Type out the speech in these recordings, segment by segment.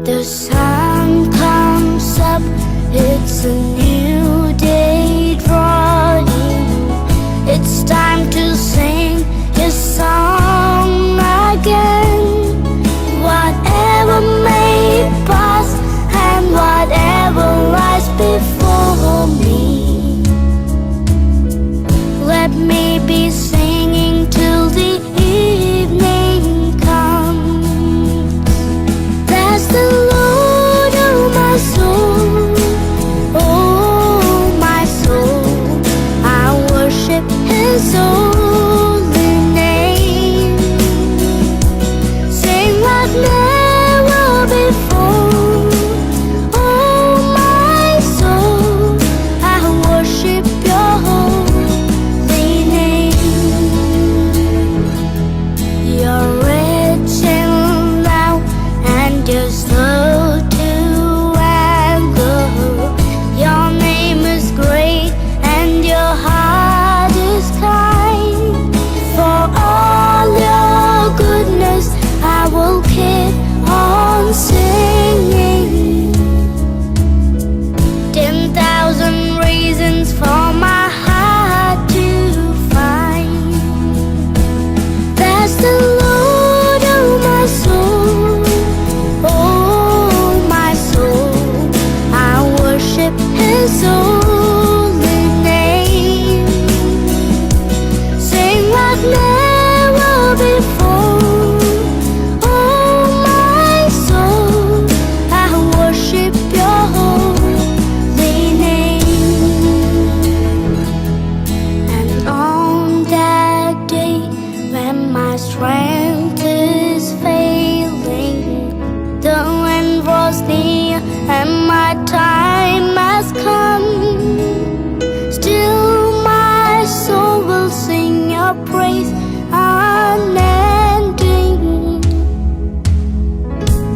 The sun comes up, it's a new day drawing. It's time to sing his song again. Whatever may pass and whatever lies before me, let me be singing till the evening comes. Bless the Lord, oh my soul, oh my soul. I worship his holy name. Sing like never before, oh my soul. I worship your holy name. You're rich in love and you're slow to anger. Your name is great and your heart is kind. For all your goodness I will keep on singing. 10,000 reasons for my heart to find. Bless the Lord, oh my soul, oh my soul. I worship his holy name. Sing like never before, oh my soul. I worship your holy name. And on that day when my strength is failing, the end was near and my time has come, still my soul will sing your praise unending.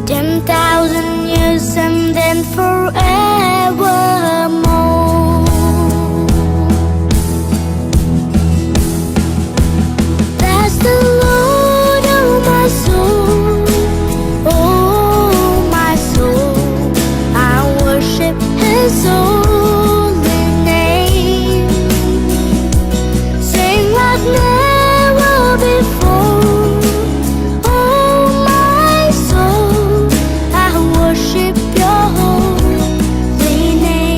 10,000 years and then forevermore. Bless the Lord, oh my soul, oh my soul. I worship his holy name. Sing like never before, oh my soul. I worship your holy name.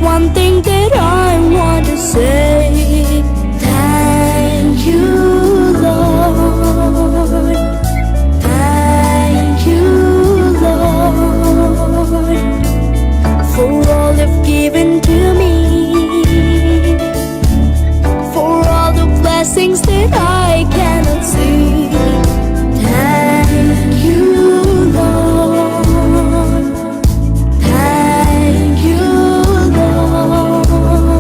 one thing that I want to say. Thank you, Lord. Thank you, Lord, for all you've given to me, for all the blessings that I cannot see. Thank you, Lord. Thank you, Lord.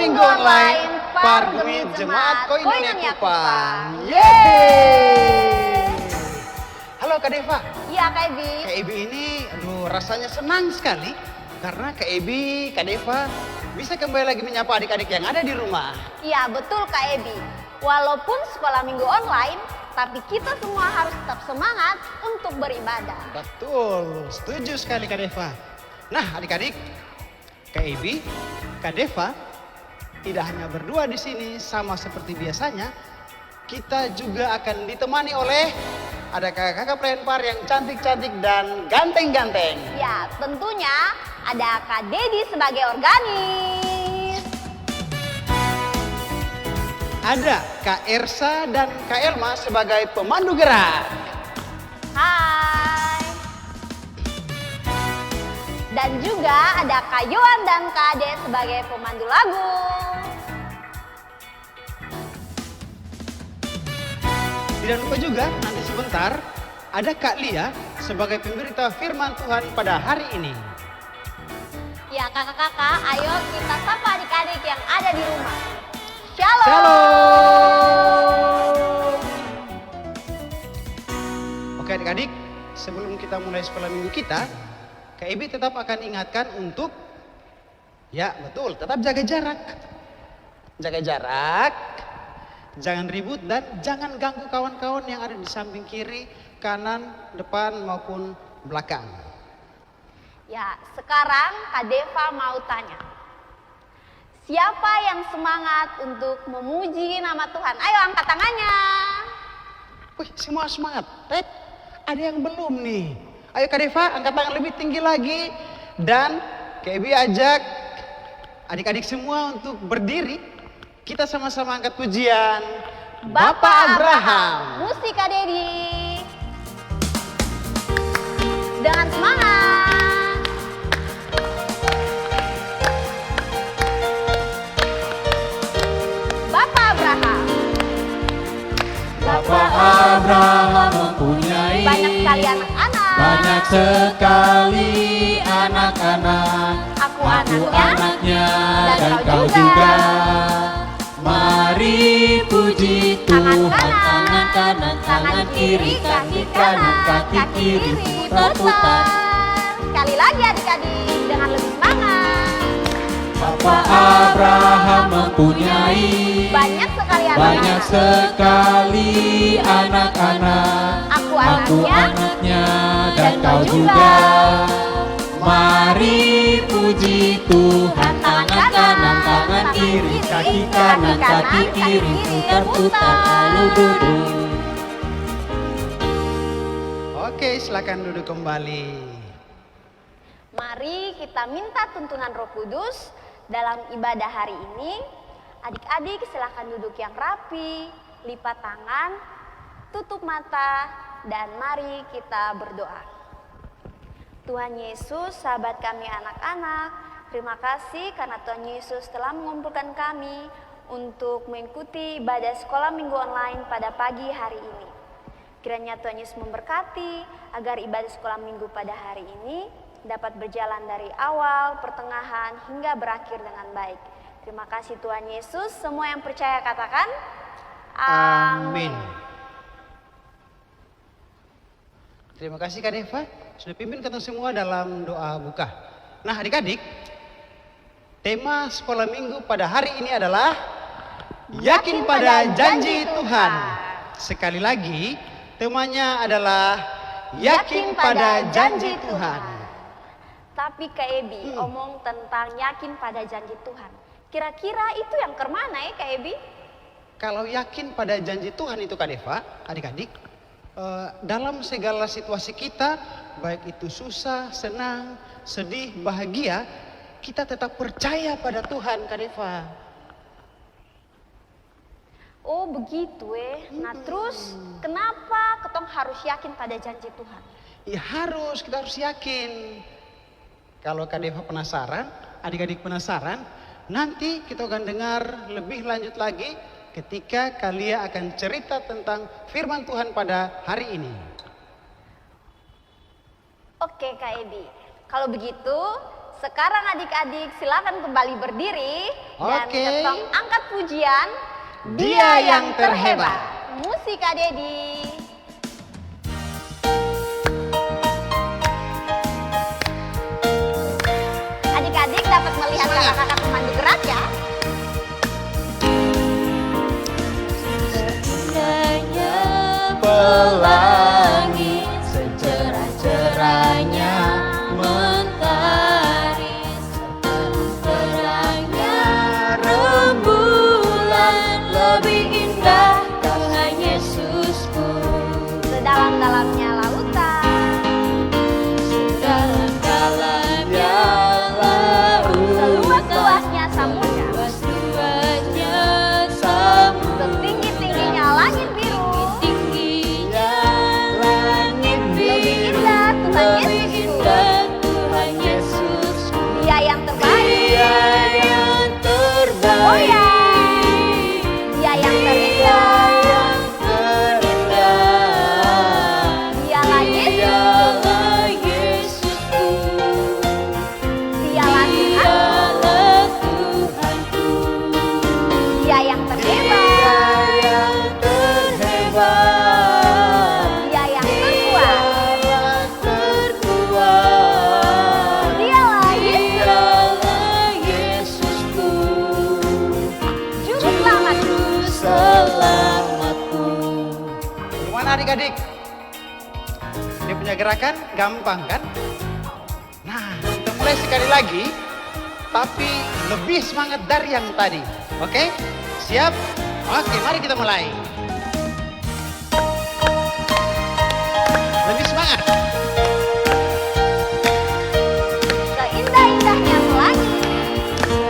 Minggu Online Pargumi Jemaat Koinonia Kupang. Yeay! Halo Kak Deva. Iya Kak Ebi. Kak Ebi ini rasanya senang sekali karena Kak Ebi, Kak Deva bisa kembali lagi menyapa adik-adik yang ada di rumah. Iya betul Kak Ebi. Walaupun sekolah minggu online, tapi kita semua harus tetap semangat untuk beribadah. Betul, setuju sekali Kak Deva. Nah adik-adik, Kak Ebi, Kak Deva tidak hanya berdua di sini sama seperti biasanya, kita juga akan ditemani oleh ada kakak-kakak pelempar yang cantik-cantik dan ganteng-ganteng. Ya tentunya ada Kak Dedi sebagai organis. Ada Kak Ersa dan Kak Elma sebagai pemandu gerak. Hai. Dan juga ada Kak Yohan dan Kak Ade sebagai pemandu lagu. Tidak lupa juga nanti sebentar ada Kak Lia sebagai pemberita firman Tuhan pada hari ini. Ya kakak-kakak, ayo kita sapa adik-adik yang ada di rumah. Shalom. Shalom. Oke adik-adik, sebelum kita mulai sekolah minggu kita, Kak Ebi tetap akan ingatkan untuk, ya betul, tetap jaga jarak. Jaga jarak, jangan ribut dan jangan ganggu kawan-kawan yang ada di samping kiri, kanan, depan maupun belakang. Ya, sekarang Kak Deva mau tanya. Siapa yang semangat untuk memuji nama Tuhan? Ayo angkat tangannya. Wih, semua semangat. Ada yang belum nih. Ayo Kak Deva, angkat tangan lebih tinggi lagi. Dan Kak Ebi ajak adik-adik semua untuk berdiri. Kita sama-sama angkat pujian Bapak Abraham. Musik Kak Dedi. Dengan semangat. Bapak Abraham. Bapak Abraham mempunyai Banyak sekali anak-anak. banyak sekali anak-anak. Aku anaknya dan dan kau kau juga. juga. Mari puji Tangan Tuhan, kanan, tangan kanan, tangan kiri, kaki kanan, kaki kiri, putar-putar. Sekali lagi adik-adik dengan lebih semangat. Bapak Abraham mempunyai Banyak sekali anak-anak. banyak sekali anak-anak. Aku Aku anaknya anaknya dan kau juga. Mari puji Tuhan, tangan kanan, tangan kiri, kaki kanan, kaki kiri, putar-putar lalu duduk. Oke, silakan duduk kembali. Mari kita minta tuntunan Roh Kudus dalam ibadah hari ini. Adik-adik silakan duduk yang rapi, lipat tangan, tutup mata, dan mari kita berdoa. Tuhan Yesus, sahabat kami anak-anak, terima kasih karena Tuhan Yesus telah mengumpulkan kami untuk mengikuti ibadah sekolah minggu online pada pagi hari ini. Kiranya Tuhan Yesus memberkati agar ibadah sekolah minggu pada hari ini dapat berjalan dari awal, pertengahan, hingga berakhir dengan baik. Terima kasih Tuhan Yesus, semua yang percaya katakan Amin. Terima kasih Kak Deva sudah pimpin kita semua dalam doa buka. Nah adik-adik, tema sekolah minggu pada hari ini adalah Yakin pada janji Tuhan. Sekali lagi, temanya adalah Yakin pada janji Tuhan. Tapi Kak Ebi omong tentang yakin pada janji Tuhan. Kira-kira itu yang kemana ya Kak Ebi? Kalau yakin pada janji Tuhan itu Kak Deva, adik-adik, dalam segala situasi kita, baik itu susah, senang, sedih, bahagia, kita tetap percaya pada Tuhan Kak Deva. Oh begitu Nah terus kenapa ketong harus yakin pada janji Tuhan? Ya harus, kita harus yakin. Kalau Kak Deva penasaran, adik-adik penasaran, nanti kita akan dengar lebih lanjut lagi ketika kalian akan cerita tentang firman Tuhan pada hari ini. Oke Kak Ebi, kalau begitu Sekarang adik-adik silakan kembali berdiri dan Oke. ketong angkat pujian. Dia yang terhebat. Musik Kak Dedi. Adik-adik dapat melihat Semangat. kakak-kakak pemandu gerak ya. Indahnya pelangi, secerah-cerahnya mentari, terangnya rembulan, lebih indah Tuhan Yesusku. Sedalam-dalamnya lautan, Dalam-dalamnya lautan, seluas-luasnya samudra, luas-luasnya samudra, setinggi-tingginya langit biru. tingginya langit Lebih biru, indah Tuhan lebih Yesusku. indah Tuhan Yesusku. Dia yang terbaik. Dia yang terbaik. Oh ya. Dia yang terindah. yang terindah. Dialah Yesus. Dialah Yesusku. Dialah Tuhan. Dialah Tuhanku. Dia yang terhebat. Dia yang terhebat. Dia yang terkuat. Dialah terkuat. Dialah Yesus. Dialah Yesusku. Juru selamat. Juru selamatku. Gimana adik-adik? Dia punya gerakan gampang kan? Nah, kita mulai sekali lagi, tapi lebih semangat dari yang tadi. Oke? Siap? Oke, mari kita mulai. Lebih semangat. Seindah-indahnya pelangi.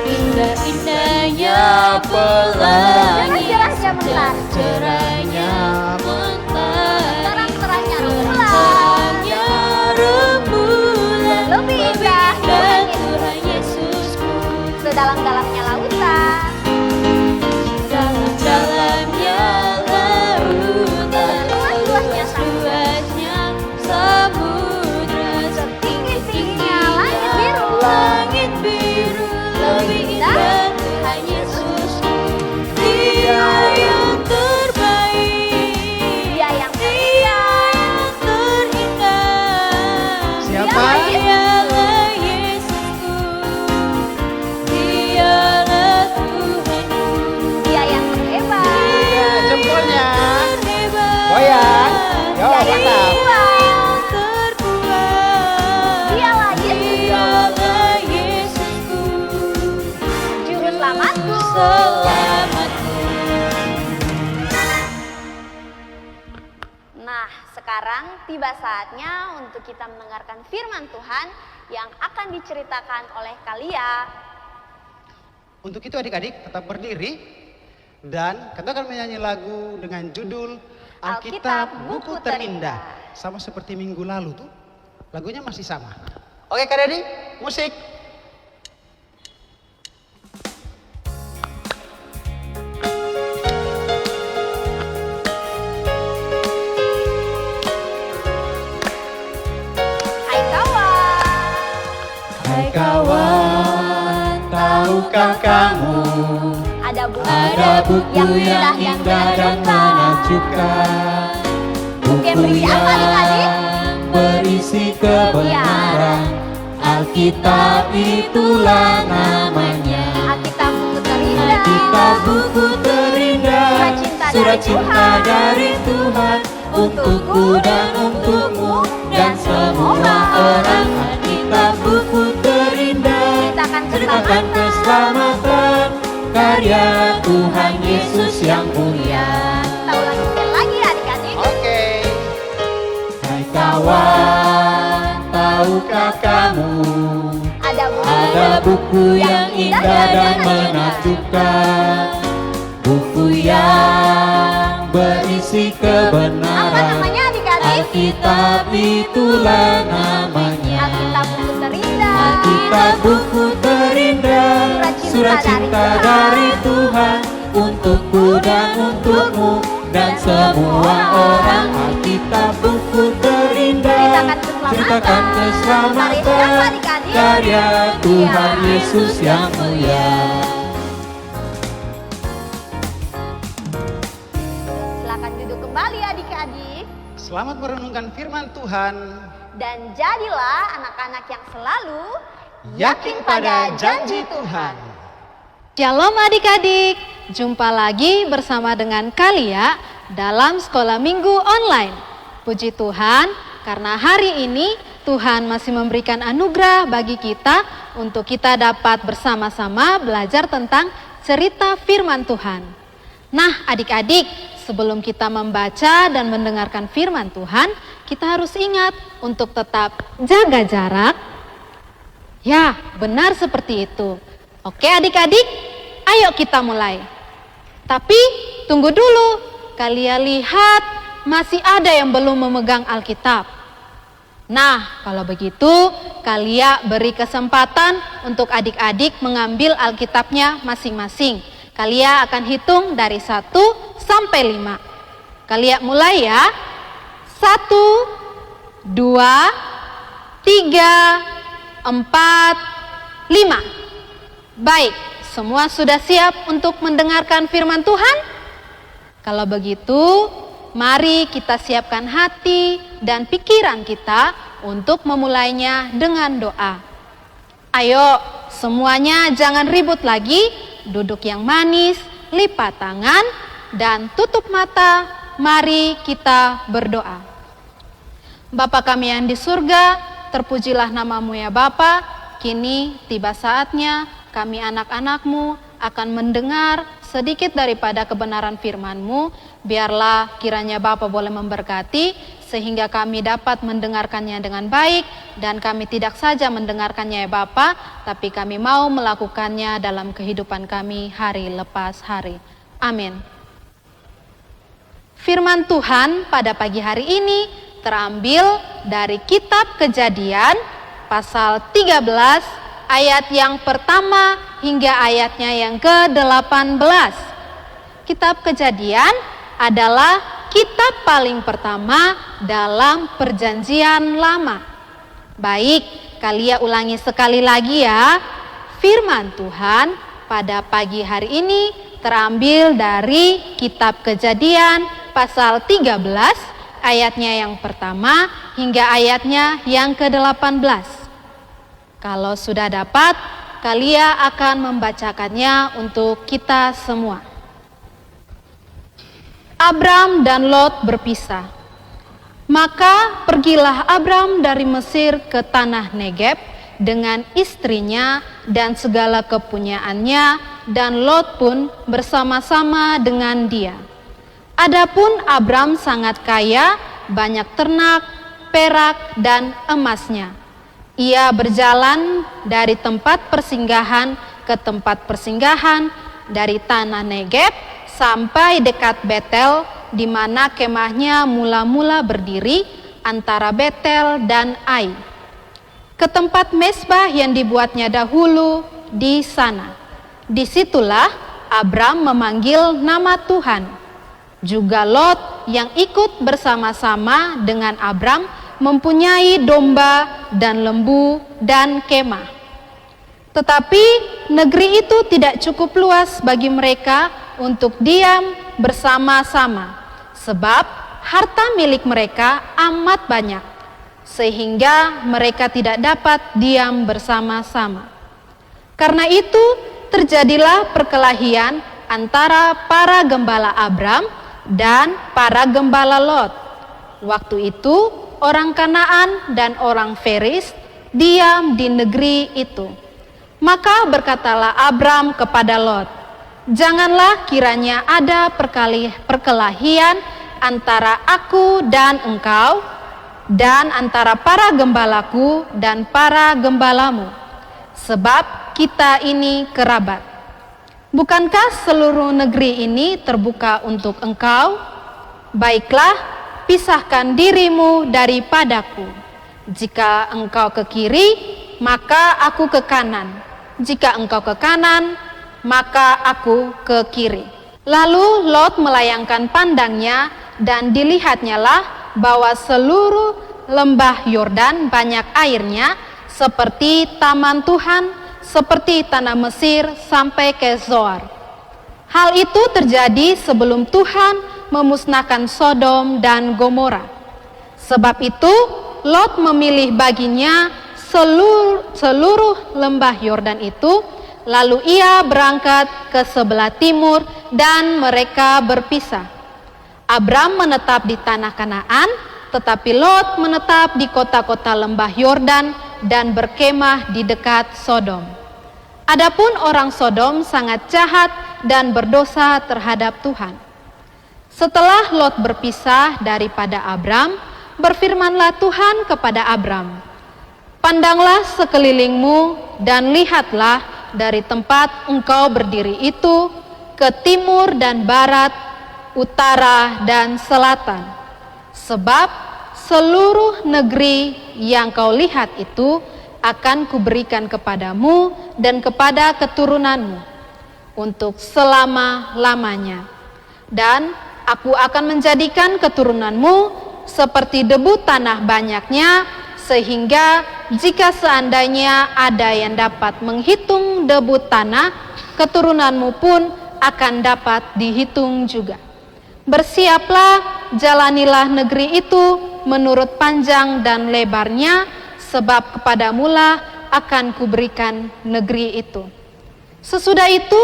Indah-indahnya pelangi, Cerah-cerahnya mentari. cerahnya mentari, Terang-terangnya rembulan. terangnya rembulan, Lebih indah indah Tuhan Tuhan Yesusku. Sedalam-dalamnya lautan. Dalam-dalamnya lautan, Luas-luasnya luas-luasnya samudra, Setinggi-tingginya langit biru. langit biru, lebih indah Tuhan Yesusku. Dia yang terbaik, Dia yang terindah. Siapa? Dialah Yesusku. Dialah Tuhanku. Dia yang terhebat. Iya, jempolnya. Terhebat. Goyang. Yo, Dia yang mantap. terkuat. Terkuat. Dialah Yesus. Dialah Yesusku. Juru selamatku. Selamatku. Nah, sekarang tiba saatnya untuk kita mendengarkan firman Tuhan yang akan diceritakan oleh Kalia. Untuk itu adik-adik tetap berdiri dan kita akan menyanyi lagu dengan judul Alkitab Buku Terindah. Sama seperti minggu lalu tuh, lagunya masih sama. Oke Kak Dedi, musik. Hai kawan. Hai kawan, tahukah kamu Ada buku, ada buku yang indah dan menakjubkan, Buku yang berisi apa, adik-adik? yang berisi kebenaran. Alkitab itulah namanya. Alkitab buku terindah. Alkitab buku terindah, surat cinta dari Tuhan untukku dan untukmu dan semua orang. Alkitab buku terindah, ceritakan keselamatan karya Tuhan Yesus yang mulia. Kita ulangi sekali lagi adik-adik. Oke. Hai kawan, tahukah kamu ada buku yang indah dan menakjubkan, buku yang berisi Apa kebenaran. namanya adik-adik? Alkitab itulah namanya. Alkitab buku terindah. Alkitab buku terindah, surat cinta dari Tuhan untukku dan untukmu dan semua orang. Alkitab buku terindah, ceritakan Mari siapa keselamatan adik-adik? karya Tuhan Yesus yang mulia. Silakan duduk kembali adik-adik. Selamat merenungkan firman Tuhan. Dan jadilah anak-anak yang selalu Yakin pada janji Tuhan. Shalom adik-adik, jumpa lagi bersama dengan Kalia dalam sekolah minggu online. Puji Tuhan, karena hari ini Tuhan masih memberikan anugerah bagi kita untuk kita dapat bersama-sama belajar tentang cerita firman Tuhan. Nah adik-adik, sebelum kita membaca dan mendengarkan firman Tuhan, kita harus ingat untuk tetap jaga jarak. Ya, benar seperti itu. Oke adik-adik, ayo kita mulai. Tapi tunggu dulu, kalian lihat masih ada yang belum memegang Alkitab. Nah, kalau begitu kalian beri kesempatan untuk adik-adik mengambil Alkitabnya masing-masing. Kalian akan hitung dari 1 sampai 5. Kalian mulai ya. 1, 2, 3, 4, 5. Baik, semua sudah siap untuk mendengarkan firman Tuhan? Kalau begitu, mari kita siapkan hati dan pikiran kita untuk memulainya dengan doa. Ayo, semuanya jangan ribut lagi, duduk yang manis, lipat tangan, dan tutup mata. Mari kita berdoa. Bapa kami yang di surga, terpujilah nama-Mu ya Bapa. Kini tiba saatnya kami anak-anak-Mu akan mendengar sedikit daripada kebenaran firman-Mu. Biarlah kiranya Bapa boleh memberkati sehingga kami dapat mendengarkannya dengan baik, dan kami tidak saja mendengarkannya ya Bapa, tapi kami mau melakukannya dalam kehidupan kami hari lepas hari. Amin. Firman Tuhan pada pagi hari ini terambil dari kitab Kejadian pasal 13 ayat yang pertama hingga ayatnya yang ke-18. Kitab Kejadian adalah kitab paling pertama dalam Perjanjian Lama. Baik, kalian ulangi sekali lagi ya. Firman Tuhan pada pagi hari ini terambil dari kitab Kejadian pasal 13 ayatnya yang pertama hingga ayatnya yang ke-18. Kalau sudah dapat, kalian akan membacakannya untuk kita semua. Abram dan Lot berpisah. Maka pergilah Abram dari Mesir ke tanah Negeb dengan istrinya dan segala kepunyaannya, dan Lot pun bersama-sama dengan dia. Adapun Abram sangat kaya, banyak ternak, perak, dan emasnya. Ia berjalan dari tempat persinggahan ke tempat persinggahan, dari tanah Negeb sampai dekat Betel, di mana kemahnya mula-mula berdiri antara Betel dan Ai, ke tempat mezbah yang dibuatnya dahulu di sana. Disitulah Abram memanggil nama Tuhan. Juga Lot yang ikut bersama-sama dengan Abram mempunyai domba dan lembu dan kemah. Tetapi negeri itu tidak cukup luas bagi mereka untuk diam bersama-sama, sebab harta milik mereka amat banyak, sehingga mereka tidak dapat diam bersama-sama. Karena itu terjadilah perkelahian antara para gembala Abram dan para gembala Lot. Waktu itu orang Kanaan dan orang Feris diam di negeri itu. Maka berkatalah Abram kepada Lot, "Janganlah kiranya ada perkelahian antara aku dan engkau, dan antara para gembalaku dan para gembalamu, sebab kita ini kerabat. Bukankah seluruh negeri ini terbuka untuk engkau? Baiklah, pisahkan dirimu daripadaku. Jika engkau ke kiri, maka aku ke kanan. Jika engkau ke kanan, maka aku ke kiri." Lalu Lot melayangkan pandangnya, dan dilihatnyalah bahwa seluruh lembah Yordan banyak airnya, seperti taman Tuhan, seperti tanah Mesir sampai ke Zoar. Hal itu terjadi sebelum Tuhan memusnahkan Sodom dan Gomora. Sebab itu Lot memilih baginya seluruh lembah Yordan itu, lalu ia berangkat ke sebelah timur dan mereka berpisah. Abram menetap di tanah Kanaan, tetapi Lot menetap di kota-kota lembah Yordan dan berkemah di dekat Sodom. Adapun orang Sodom sangat jahat dan berdosa terhadap Tuhan. Setelah Lot berpisah daripada Abram, berfirmanlah Tuhan kepada Abram, "Pandanglah sekelilingmu dan lihatlah dari tempat engkau berdiri itu ke timur dan barat, utara dan selatan. Sebab seluruh negeri yang kau lihat itu akan kuberikan kepadamu dan kepada keturunanmu untuk selama-lamanya. Dan aku akan menjadikan keturunanmu seperti debu tanah banyaknya, sehingga jika seandainya ada yang dapat menghitung debu tanah, keturunanmu pun akan dapat dihitung juga. Bersiaplah, jalanilah negeri itu menurut panjang dan lebarnya, sebab kepadamulah akan kuberikan negeri itu." Sesudah itu,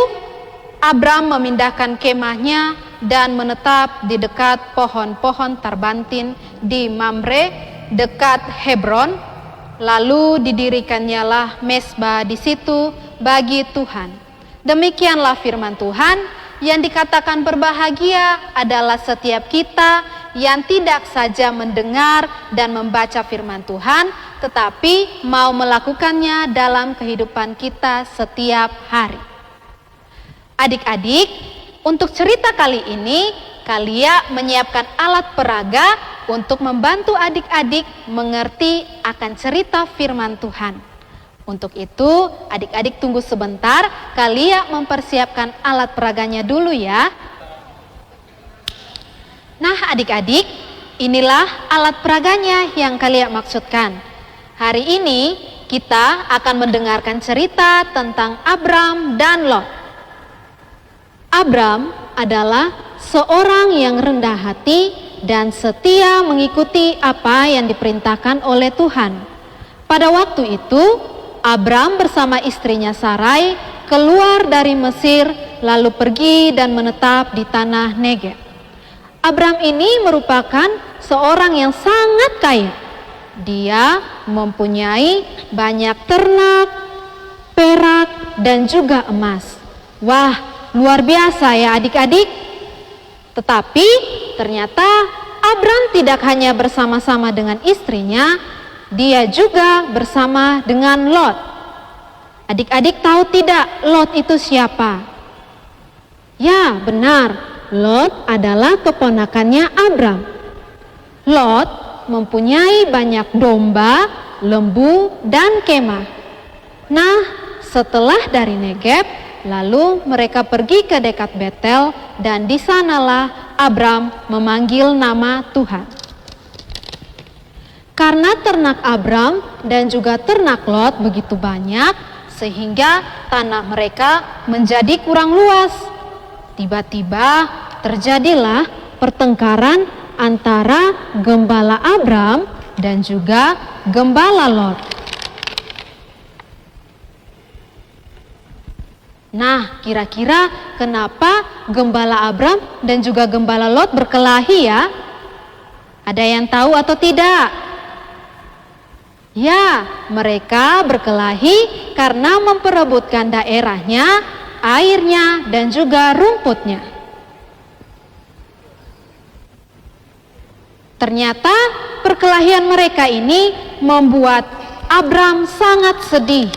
Abram memindahkan kemahnya dan menetap di dekat pohon-pohon tarbantin di Mamre, dekat Hebron. Lalu didirikannya mesbah di situ bagi Tuhan. Demikianlah firman Tuhan, yang dikatakan berbahagia adalah setiap kita yang tidak saja mendengar dan membaca firman Tuhan, tetapi mau melakukannya dalam kehidupan kita setiap hari. Adik-adik, untuk cerita kali ini, Kalia menyiapkan alat peraga untuk membantu adik-adik mengerti akan cerita firman Tuhan. Untuk itu, adik-adik tunggu sebentar, Kalia mempersiapkan alat peraganya dulu ya. Nah adik-adik, inilah alat peraganya yang Kalia maksudkan. Hari ini kita akan mendengarkan cerita tentang Abram dan Lot. Abram adalah seorang yang rendah hati dan setia mengikuti apa yang diperintahkan oleh Tuhan. Pada waktu itu, Abram bersama istrinya Sarai keluar dari Mesir, lalu pergi dan menetap di tanah Negeb. Abram ini merupakan seorang yang sangat kaya. Dia mempunyai banyak ternak, perak, dan juga emas. Wah, luar biasa ya adik-adik. Tetapi ternyata Abram tidak hanya bersama-sama dengan istrinya, dia juga bersama dengan Lot. Adik-adik tahu tidak Lot itu siapa? Ya, benar. Lot adalah keponakannya Abram. Lot mempunyai banyak domba, lembu, dan kemah. Nah, setelah dari Negeb, lalu mereka pergi ke dekat Betel, dan di sanalah Abram memanggil nama Tuhan. Karena ternak Abram dan juga ternak Lot begitu banyak, sehingga tanah mereka menjadi kurang luas. Tiba-tiba terjadilah pertengkaran antara gembala Abram dan juga gembala Lot. Nah, kira-kira kenapa gembala Abram dan juga gembala Lot berkelahi ya? Ada yang tahu atau tidak? Ya, mereka berkelahi karena memperebutkan daerahnya, airnya, dan juga rumputnya. Ternyata perkelahian mereka ini membuat Abram sangat sedih.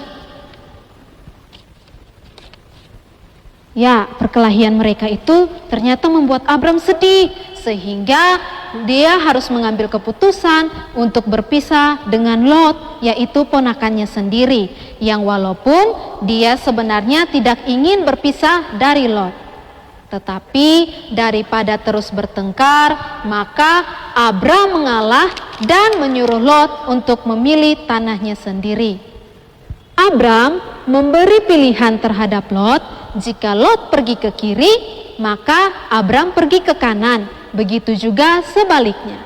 Ya, perkelahian mereka itu ternyata membuat Abram sedih, sehingga dia harus mengambil keputusan untuk berpisah dengan Lot, yaitu ponakannya sendiri, yang walaupun dia sebenarnya tidak ingin berpisah dari Lot. Tetapi daripada terus bertengkar, maka Abram mengalah dan menyuruh Lot untuk memilih tanahnya sendiri. Abram memberi pilihan terhadap Lot. Jika Lot pergi ke kiri, maka Abram pergi ke kanan. Begitu juga sebaliknya.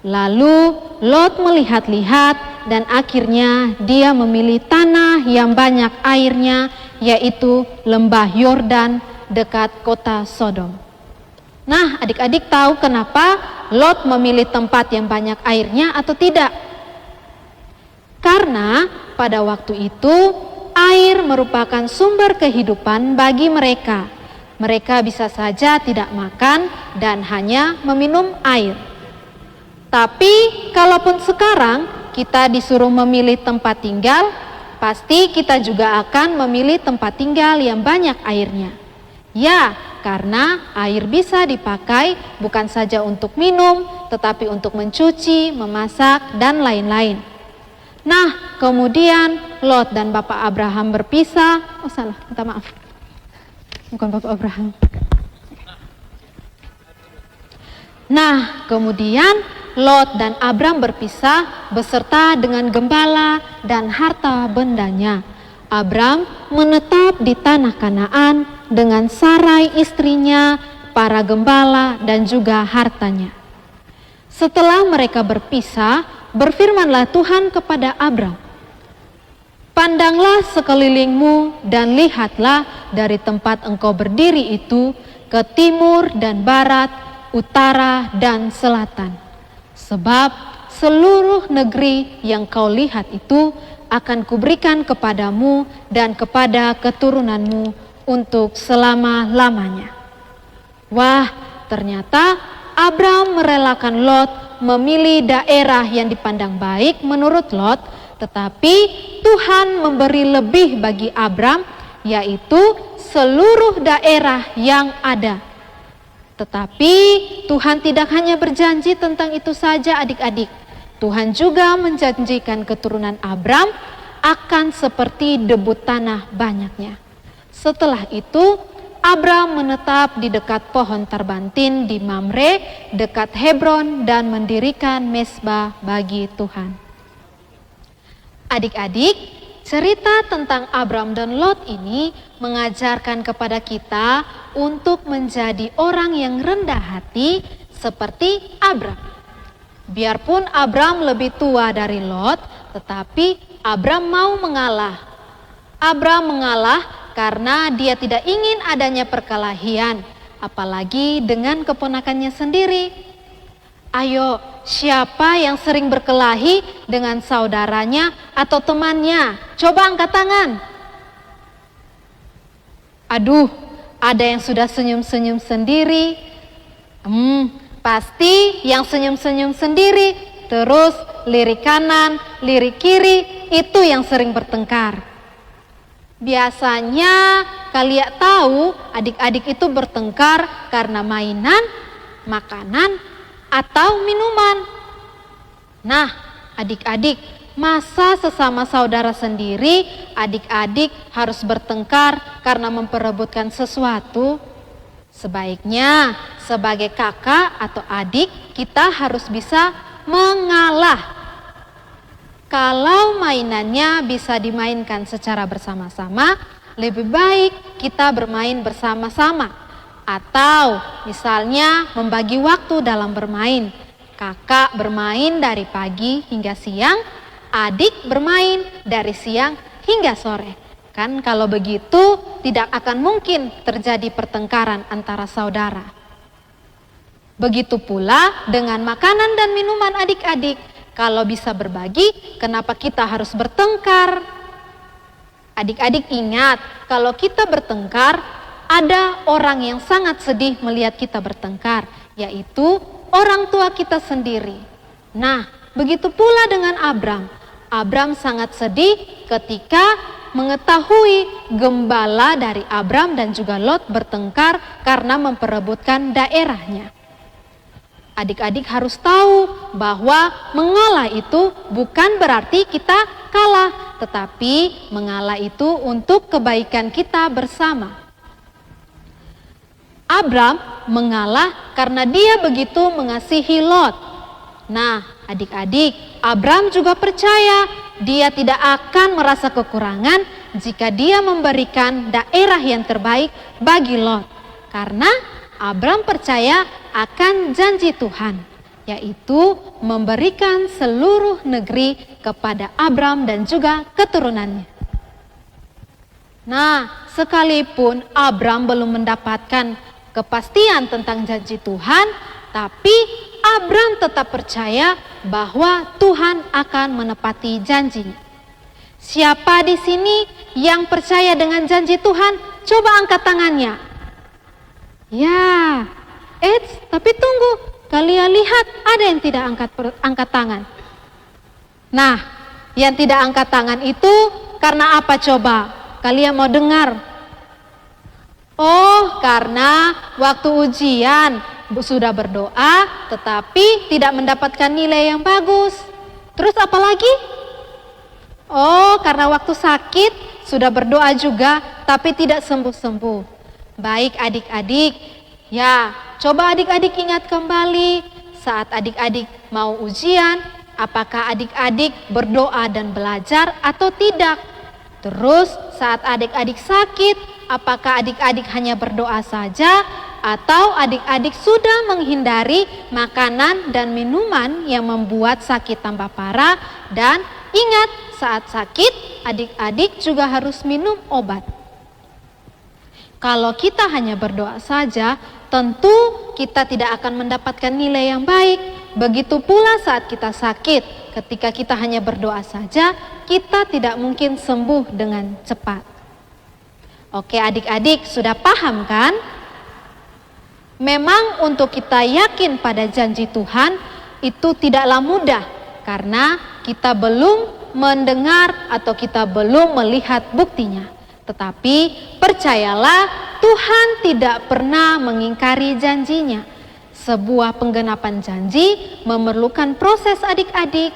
Lalu Lot melihat-lihat dan akhirnya dia memilih tanah yang banyak airnya, yaitu lembah Yordan dekat kota Sodom. Nah, adik-adik tahu kenapa Lot memilih tempat yang banyak airnya atau tidak? Karena pada waktu itu air merupakan sumber kehidupan bagi mereka. Mereka bisa saja tidak makan dan hanya meminum air. Tapi kalaupun sekarang kita disuruh memilih tempat tinggal, pasti kita juga akan memilih tempat tinggal yang banyak airnya. Ya, karena air bisa dipakai bukan saja untuk minum, tetapi untuk mencuci, memasak, dan lain-lain. Nah, kemudian Lot dan Bapak Abraham berpisah. Oh salah, minta maaf. Bukan Bapak Abraham. Nah, kemudian Lot dan Abram berpisah beserta dengan gembala dan harta bendanya. Abram menetap di tanah Kanaan dengan Sarai istrinya, para gembala dan juga hartanya. Setelah mereka berpisah, berfirmanlah Tuhan kepada Abram, "Pandanglah sekelilingmu dan lihatlah dari tempat engkau berdiri itu ke timur dan barat, utara dan selatan. Sebab seluruh negeri yang kau lihat itu akan kuberikan kepadamu dan kepada keturunanmu untuk selama-lamanya." Wah, ternyata Abram merelakan Lot memilih daerah yang dipandang baik menurut Lot, tetapi Tuhan memberi lebih bagi Abram, yaitu seluruh daerah yang ada. Tetapi Tuhan tidak hanya berjanji tentang itu saja adik-adik. Tuhan juga menjanjikan keturunan Abram akan seperti debu tanah banyaknya. Setelah itu Abram menetap di dekat pohon terbantin di Mamre, dekat Hebron, dan mendirikan mezbah bagi Tuhan. Adik-adik, cerita tentang Abram dan Lot ini mengajarkan kepada kita untuk menjadi orang yang rendah hati seperti Abram. Biarpun Abram lebih tua dari Lot, tetapi Abram mau mengalah. Abram mengalah karena dia tidak ingin adanya perkelahian, apalagi dengan keponakannya sendiri. Ayo, siapa yang sering berkelahi dengan saudaranya atau temannya? Coba angkat tangan. Aduh, ada yang sudah senyum-senyum sendiri. Pasti yang senyum-senyum sendiri, terus lirik kanan, lirik kiri, itu yang sering bertengkar. Biasanya kalian tahu adik-adik itu bertengkar karena mainan, makanan, atau minuman. Nah, adik-adik, masa sesama saudara sendiri adik-adik harus bertengkar karena memperebutkan sesuatu? Sebaiknya sebagai kakak atau adik kita harus bisa mengalah. Kalau mainannya bisa dimainkan secara bersama-sama, lebih baik kita bermain bersama-sama. Atau misalnya membagi waktu dalam bermain. Kakak bermain dari pagi hingga siang, adik bermain dari siang hingga sore. Kan kalau begitu tidak akan mungkin terjadi pertengkaran antara saudara. Begitu pula dengan makanan dan minuman adik-adik. Kalau bisa berbagi, kenapa kita harus bertengkar? Adik-adik ingat, kalau kita bertengkar, ada orang yang sangat sedih melihat kita bertengkar, yaitu orang tua kita sendiri. Nah, begitu pula dengan Abram. Abram sangat sedih ketika mengetahui gembala dari Abram dan juga Lot bertengkar karena memperebutkan daerahnya. Adik-adik harus tahu bahwa mengalah itu bukan berarti kita kalah, tetapi mengalah itu untuk kebaikan kita bersama. Abram mengalah karena dia begitu mengasihi Lot. Nah, adik-adik, Abram juga percaya dia tidak akan merasa kekurangan jika dia memberikan daerah yang terbaik bagi Lot. Karena Abram percaya akan janji Tuhan, yaitu memberikan seluruh negeri kepada Abram dan juga keturunannya. Nah, sekalipun Abram belum mendapatkan kepastian tentang janji Tuhan, tapi Abram tetap percaya bahwa Tuhan akan menepati janjinya. Siapa di sini yang percaya dengan janji Tuhan? Coba angkat tangannya. Ya, tapi tunggu. Kalian lihat ada yang tidak angkat tangan. Nah, yang tidak angkat tangan itu karena apa coba? Kalian mau dengar? Oh, karena waktu ujian sudah berdoa tetapi tidak mendapatkan nilai yang bagus. Terus apa lagi? Oh, karena waktu sakit sudah berdoa juga tapi tidak sembuh-sembuh. Baik adik-adik, ya coba adik-adik ingat kembali saat adik-adik mau ujian, apakah adik-adik berdoa dan belajar atau tidak? Terus saat adik-adik sakit, apakah adik-adik hanya berdoa saja atau adik-adik sudah menghindari makanan dan minuman yang membuat sakit tambah parah? Dan ingat, saat sakit adik-adik juga harus minum obat. Kalau kita hanya berdoa saja, tentu kita tidak akan mendapatkan nilai yang baik. Begitu pula saat kita sakit, ketika kita hanya berdoa saja, kita tidak mungkin sembuh dengan cepat. Oke adik-adik, sudah paham kan? Memang untuk kita yakin pada janji Tuhan itu tidaklah mudah, karena kita belum mendengar atau kita belum melihat buktinya. Tetapi percayalah, Tuhan tidak pernah mengingkari janjinya. Sebuah penggenapan janji memerlukan proses adik-adik.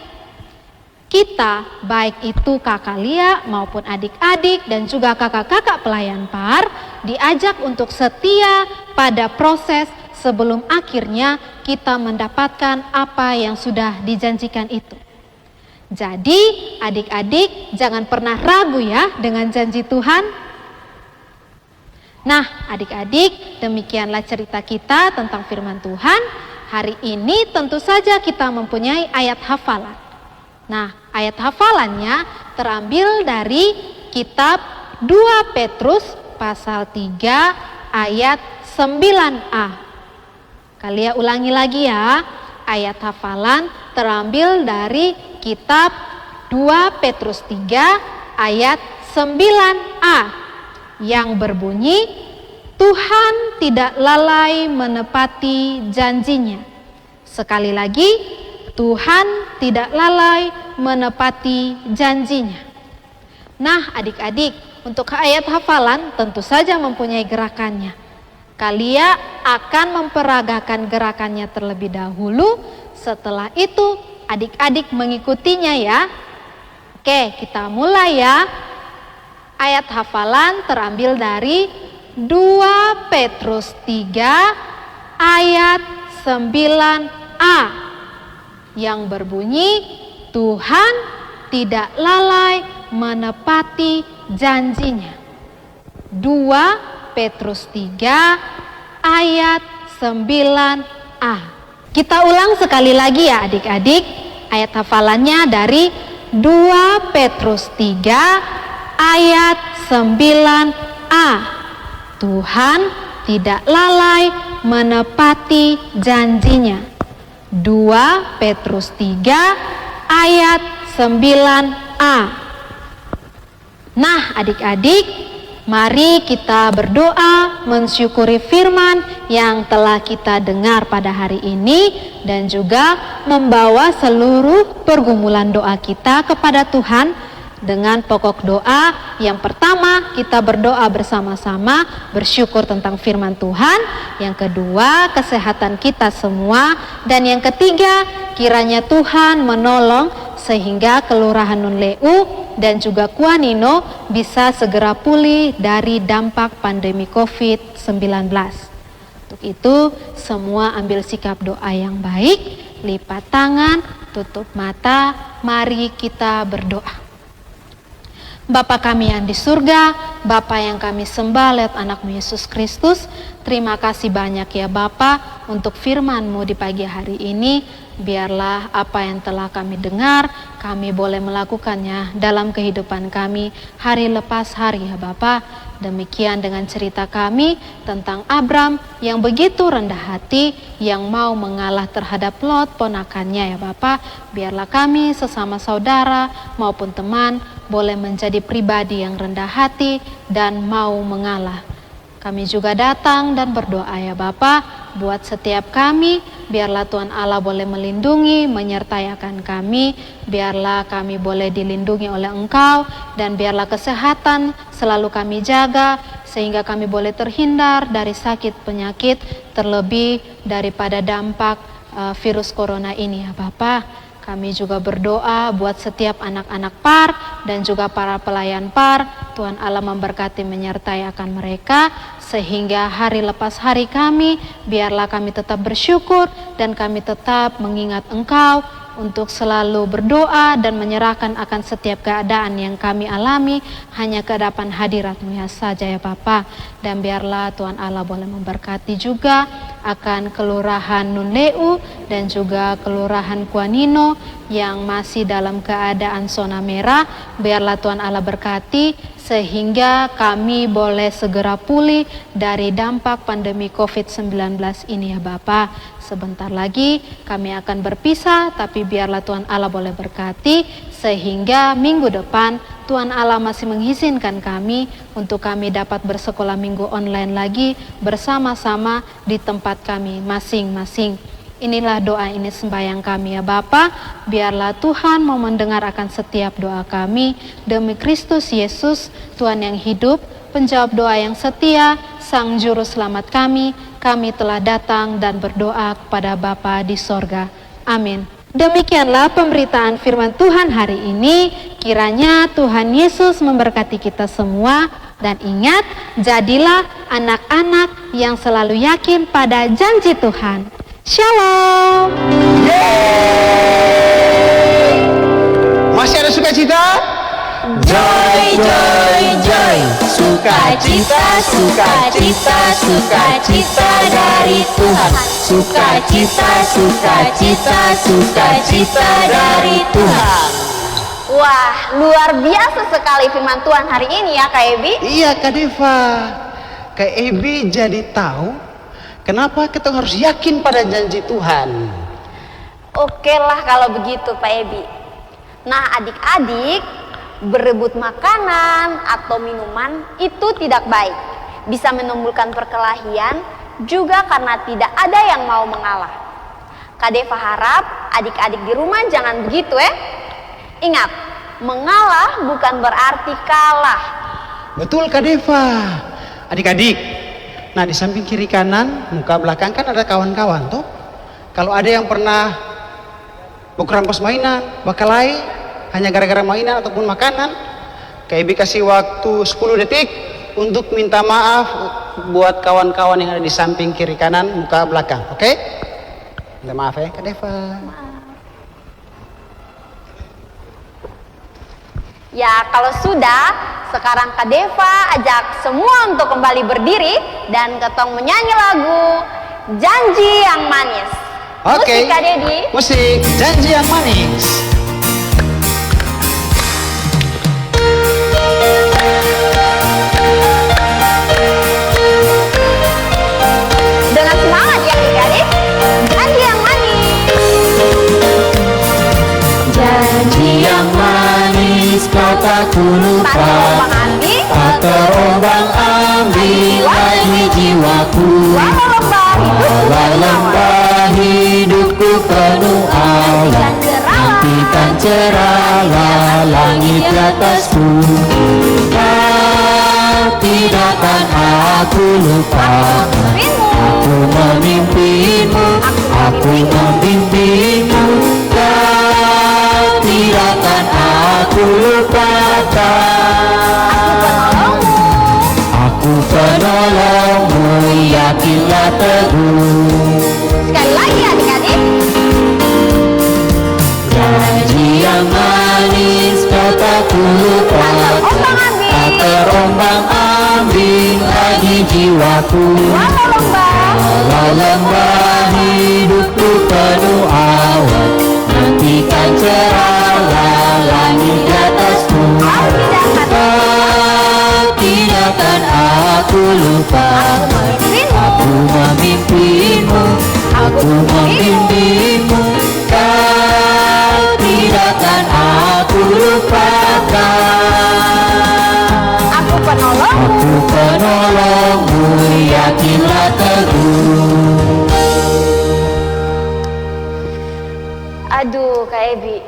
Kita, baik itu kakak Lia maupun adik-adik dan juga kakak-kakak pelayan PAR, diajak untuk setia pada proses sebelum akhirnya kita mendapatkan apa yang sudah dijanjikan itu. Jadi adik-adik jangan pernah ragu ya dengan janji Tuhan. Nah adik-adik, demikianlah cerita kita tentang firman Tuhan. Hari ini tentu saja kita mempunyai ayat hafalan. Nah ayat hafalannya terambil dari kitab 2 Petrus pasal 3 ayat 9a. Kalian ulangi lagi ya. Ayat hafalan terambil dari kitab 2 Petrus 3 ayat 9a yang berbunyi, Tuhan tidak lalai menepati janjinya. Sekali lagi, Tuhan tidak lalai menepati janjinya. Nah adik-adik, untuk ayat hafalan tentu saja mempunyai gerakannya. Kalian akan memperagakan gerakannya terlebih dahulu, setelah itu adik-adik mengikutinya ya. Oke, kita mulai ya. Ayat hafalan terambil dari 2 Petrus 3 ayat 9a yang berbunyi, Tuhan tidak lalai menepati janjinya. 2 Petrus 3 ayat 9a. Kita ulang sekali lagi ya adik-adik. Ayat hafalannya dari 2 Petrus 3 ayat 9a. Tuhan tidak lalai menepati janjinya. 2 Petrus 3 ayat 9a. Nah adik-adik, mari kita berdoa mensyukuri firman yang telah kita dengar pada hari ini dan juga membawa seluruh pergumulan doa kita kepada Tuhan. Dengan pokok doa yang pertama, kita berdoa bersama-sama bersyukur tentang firman Tuhan. Yang kedua, kesehatan kita semua. Dan yang ketiga, kiranya Tuhan menolong sehingga Kelurahan Nunleu dan juga Kuanino bisa segera pulih dari dampak pandemi COVID-19. Untuk itu, semua ambil sikap doa yang baik, lipat tangan, tutup mata, mari kita berdoa. Bapa kami yang di surga, Bapa yang kami sembah lewat anakmu Yesus Kristus, terima kasih banyak ya Bapa untuk firman-Mu di pagi hari ini. Biarlah apa yang telah kami dengar, kami boleh melakukannya dalam kehidupan kami hari lepas hari ya Bapa. Demikian dengan cerita kami tentang Abram yang begitu rendah hati, yang mau mengalah terhadap Lot ponakannya ya Bapa. Biarlah kami sesama saudara maupun teman boleh menjadi pribadi yang rendah hati dan mau mengalah. Kami juga datang dan berdoa ya Bapa, buat setiap kami, biarlah Tuhan Allah boleh melindungi, menyertai akan kami, biarlah kami boleh dilindungi oleh Engkau, dan biarlah kesehatan selalu kami jaga, sehingga kami boleh terhindar dari sakit penyakit, terlebih daripada dampak virus corona ini ya Bapa. Kami juga berdoa buat setiap anak-anak PAR dan juga para pelayan PAR. Tuhan Allah memberkati menyertai akan mereka sehingga hari lepas hari kami, biarlah kami tetap bersyukur dan kami tetap mengingat Engkau untuk selalu berdoa dan menyerahkan akan setiap keadaan yang kami alami hanya ke hadapan hadirat-Mu ya saja ya Bapa. Dan biarlah Tuhan Allah boleh memberkati juga akan Kelurahan Nunleu dan juga Kelurahan Kuanino yang masih dalam keadaan zona merah. Biarlah Tuhan Allah berkati sehingga kami boleh segera pulih dari dampak pandemi COVID-19 ini ya Bapa. Sebentar lagi kami akan berpisah, tapi biarlah Tuhan Allah boleh berkati sehingga minggu depan Tuhan Allah masih mengizinkan kami untuk kami dapat bersekolah minggu online lagi bersama-sama di tempat kami masing-masing. Inilah doa ini sembahyang kami ya Bapa. Biarlah Tuhan mau mendengar akan setiap doa kami. Demi Kristus Yesus, Tuhan yang hidup, penjawab doa yang setia, Sang Juru Selamat kami telah datang dan berdoa kepada Bapa di sorga. Amin. Demikianlah pemberitaan firman Tuhan hari ini. Kiranya Tuhan Yesus memberkati kita semua. Dan ingat, jadilah anak-anak yang selalu yakin pada janji Tuhan. Shalom. Masih ada sukacita? Joy, joy, joy, sukacita, sukacita, sukacita dari Tuhan. Sukacita, sukacita, sukacita dari Tuhan. Wah, luar biasa sekali firman Tuhan hari ini ya Kak Ebi. Iya Kak Deva. Kak Ebi jadi tahu kenapa kita harus yakin pada janji Tuhan. Oke lah kalau begitu Pak Ebi. Nah adik-adik, berebut makanan atau minuman itu tidak baik. Bisa menimbulkan perkelahian juga karena tidak ada yang mau mengalah. Kak Deva harap adik-adik di rumah jangan begitu ya. Ingat, mengalah bukan berarti kalah. Betul Kak Deva. Adik-adik, nah di samping kiri kanan, muka belakang kan ada kawan-kawan tuh. Kalau ada yang pernah bekerampas mainan, bakalai, hanya gara-gara mainan ataupun makanan, Kak Ebi kasih waktu 10 detik untuk minta maaf buat kawan-kawan yang ada di samping kiri kanan, muka belakang, oke? Minta maaf ya Kak Deva. Ya kalau sudah, sekarang Kak Deva ajak semua untuk kembali berdiri dan ketong menyanyi lagu Janji Yang Manis. Oke. Musik Kak Dedi. Musik Janji Yang Manis. Dengan semangat ya adik-adik. Janji yang manis. Janji yang manis kau tak ku lupa. Tak terombang-ambing, tak terombang-ambing lagi jiwaku. walau lembah hidupku Walau lembah hidupku penuh awan, nantikan cerahlah langit di atasku. Kau tidak akan aku lupa. Aku memimpimu, aku membimbingmu. Kau tidak akan aku lupakan. Aku penolongmu, yakinlah teguh. Sekali lagi adik-adik. Janji yang manis kau tak ku lupa, tak terombang-ambing lagi jiwaku. Walau lembah hidupku penuh awan, nantikan cerahlah langit di atasku. Kau tidak akan aku lupa, aku memimpinmu, aku membimbingmu. Kau tidak akan aku lupakan. Aku penolongmu. Aku penolongmu, yakinlah teguh. Aduh, Kak Ebi.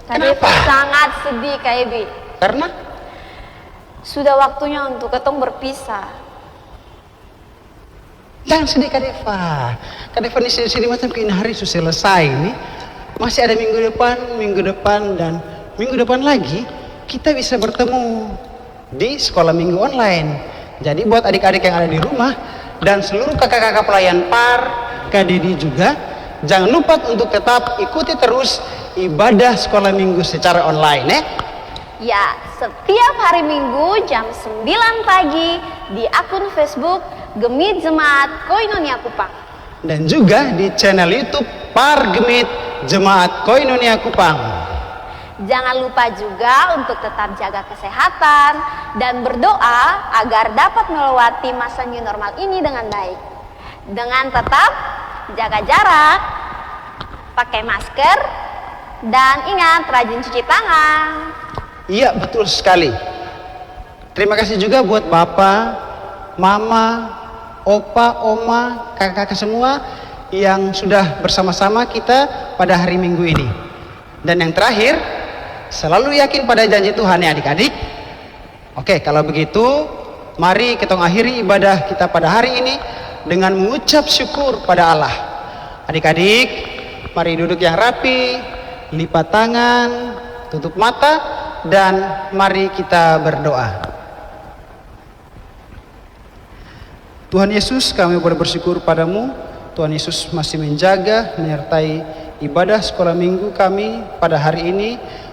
Tadi Kenapa? sangat sedih, Kak Ebi. Karena Sudah waktunya untuk ketong berpisah. jangan sedih Kak Deva. Kak Deva ini sini macam ini hari sudah selesai nih. Masih ada minggu depan dan minggu depan lagi kita bisa bertemu di sekolah minggu online. Jadi buat adik-adik yang ada di rumah dan seluruh kakak-kakak pelayan PAR, Kak Didi juga, jangan lupa untuk tetap ikuti terus ibadah sekolah minggu secara online Ya, setiap hari Minggu jam 9 pagi di akun Facebook Gemit Jemaat Koinonia Kupang. dan juga di channel YouTube PAR Gemit Jemaat Koinonia Kupang. Jangan lupa juga untuk tetap jaga kesehatan dan berdoa agar dapat melewati masa new normal ini dengan baik. Dengan tetap jaga jarak, pakai masker, dan ingat rajin cuci tangan. Iya, betul sekali. Terima kasih juga buat Bapak, Mama, Opa, Oma, kakak-kakak semua yang sudah bersama-sama kita pada hari Minggu ini. Dan yang terakhir, selalu yakin pada janji Tuhan ya adik-adik. Oke, kalau begitu mari kita akhiri ibadah kita pada hari ini dengan mengucap syukur pada Allah. Adik-adik, mari duduk yang rapi, lipat tangan, tutup mata, dan mari kita berdoa. Tuhan Yesus, kami boleh bersyukur padamu. Tuhan Yesus masih menjaga, menyertai ibadah sekolah minggu kami pada hari ini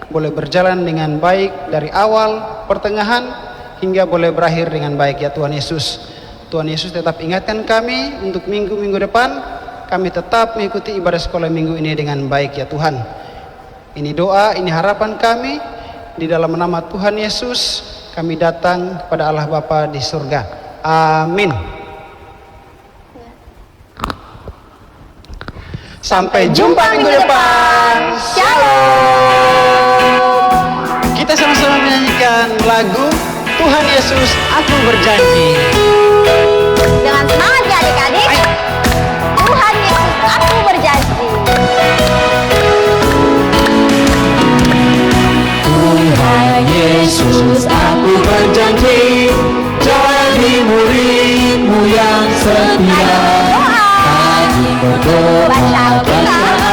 boleh berjalan dengan baik dari awal, pertengahan, hingga boleh berakhir dengan baik ya Tuhan Yesus. Tuhan Yesus tetap ingatkan kami untuk minggu-minggu depan, kami tetap mengikuti ibadah sekolah minggu ini dengan baik ya Tuhan. Ini doa, ini harapan kami. Di dalam nama Tuhan Yesus, kami datang kepada Allah Bapa di surga. Amin. Sampai jumpa minggu depan. Shalom. Kita sama-sama menyanyikan lagu Tuhan Yesus, Aku Berjanji. Dengan semangat ya adik-adik. Tuhan Yesus, aku berjanji. Tuhan Yesus, aku berjanji jadi murid-Mu yang setia. Rajin berdoa, baca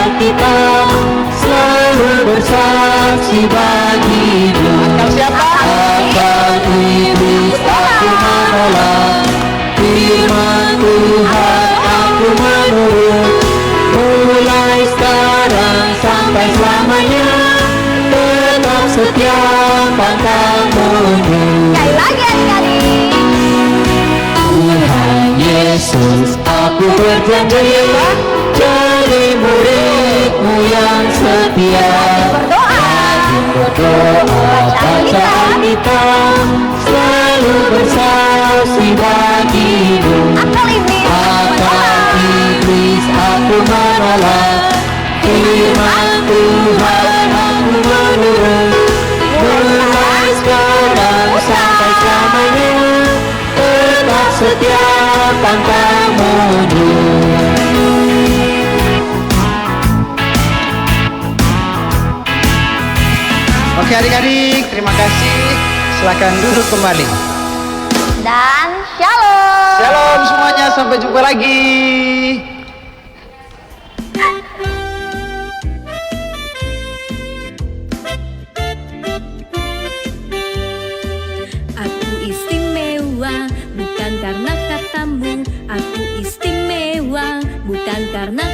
Alkitab, selalu bersaksi bagi-Mu. Akan iblis aku menolak, firman Tuhan aku menurut. Mulai sekarang sampai selamanya, tetap setia pantang mundur. Sekali lagi adik-adik. Tuhan Yesus, aku berjanji jadi murid-Mu yang setia. Berdoa, baca Alkitab, selalu bersaksi bagi-Mu. Akal iblis aku menolak, firman Tuhan aku menurut. Mulai sekarang sampai selamanya, tetap setia pantang mundur. Oke adik-adik, terima kasih. Silakan duduk kembali. Dan shalom. Shalom semuanya, sampai jumpa lagi. Aku istimewa bukan karena katamu, aku istimewa Karena